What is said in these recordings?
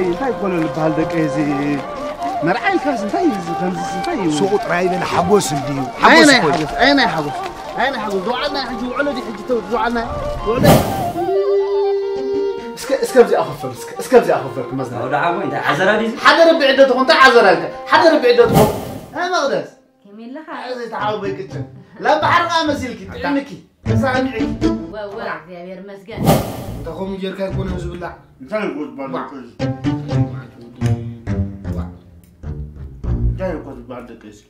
انتي كل البهالدك إيزي مرعي الكاس انتي انتي سوق راينا حبوس نديو أين حبوس دوعنا حجو علدي حجتو دوعنا اسكبزي أخفر مزنا ولا عمو انت عزرادي حدا ربي عدتهم انت عزرالك حدا ربي عدتهم ها مقدس كمين لك عايز تعاود بك لا بحرقه مسيلك تعمكي سامعي واو زي مسجد انت قوم يجرك يكون نزل بالله انت يقول بعدك جاي يقول بعدك ايش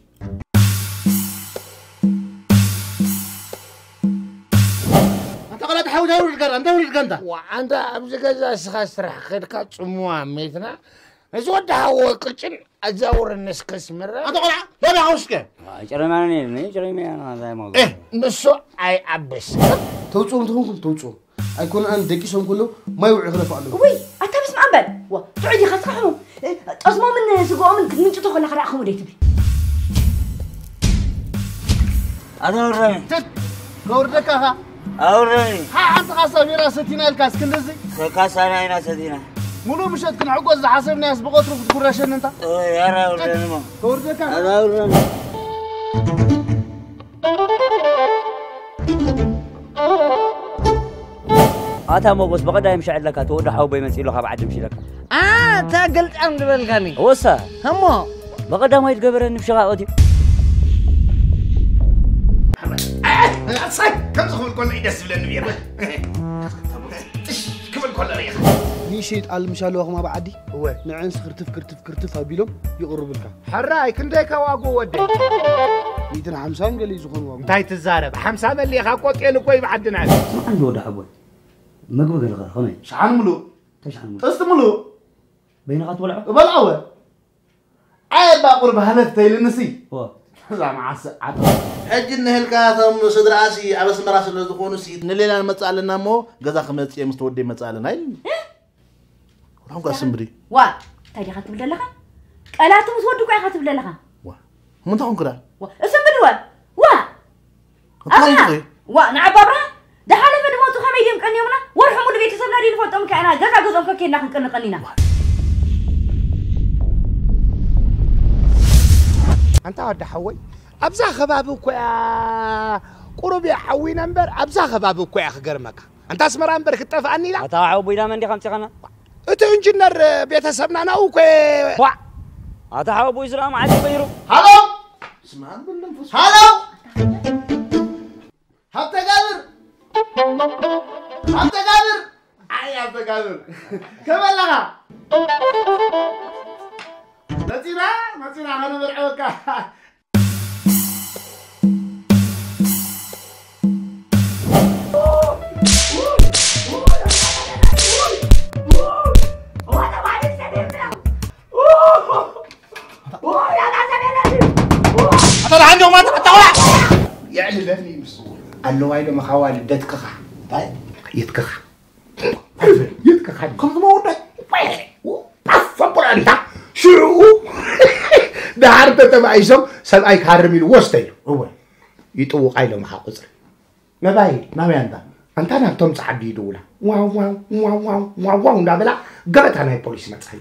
انت قلت حاول القرا انت القنده وعند ابز جزا سخسر خيرك صموا ميتنا ازود هو قلچن ازاور الناس كسمره انت قلت لا بيعوشك جرماني انا زي ما ايه نسو اي ابس توصوم توصوم ايكون ان دقيسهم كله ما يوعي خلف عليه وي انت بس معبد وا تعودي خصخهم تصمو من سقوم من منጭቶ خلا خراخم وديت انا وراني كوردك ها اوراني ها انت قاسم راستينا الكاس كندزي كاسانا انا سدينا مولو مشات كن عقوز حسب ناس بقطرو تقراشن انت يا راوراني ما كوردك انا وراني أتا موقس بقدر يمشي عندك تود حاول بيمسي له بعد يمشي لك تاقلت عند بالكاني وصا همو بقدر ما يتقبر نمشي غاوتي صاي كم زخم كل يدس بلن بير كمل كل ريخ نيشيت قال مشالو ما بعدي هو نعنس كرتف ابيلهم يقرب لك حراي كنديك واقو ودي 150 قال يزخون واقو انتي تزارب 50 ملي خاقوطيل كوي بعدنا عليه عنده ودا حبوي مقبل الغر خمي شحال ملو تشحال ملو استملو بينغات ولعوا بلعوه عيب باقر بهلفتي لنسي هو لا معس عطا حج نهلكاتهم صدراسي ابس مراس لزخونو سي نليلا مصالنا مو غزا خمص مستودي مصالنا اي راهم قاسمبري وا تايدي خاتب للخا قالاتو مسودو قاي خاتب للخا وا من تكون كدا وا اسمبدوا وا نعبابرا ده حالف دموتو خميديم قنيمنا ورحمو لبيت سبنا دي نفطم كانا غزا غزا كينا قنقنينا انت ود حوي ابزا خبابك يا قرب يا حوي نمبر ابزا خبابك يا خغرمك انت اسمر نمبر كطفاني لا اتاعو بينا من دي 5 خنا انت انجنير بيتسبنا ناو كو وا اتاعو بو اسلام عادي بيرو هالو اسمان بالنفس هالو حتى قادر اي حتى قادر كمان لها نتينا هنو برعوك أنا عندي ما تطلع يعني لاني مسؤول قال له وين ما خوالي بدتك طيب يتكخ كم ما ودك فبر انت شو ده عرفت تبعيسم سبعي كارمين وستيل هو يطوق عيلهم حاقصر ما باي انت انا توم صحدي دولا واو واو واو واو واو واو لا بلا قرت انا البوليس ما تصحي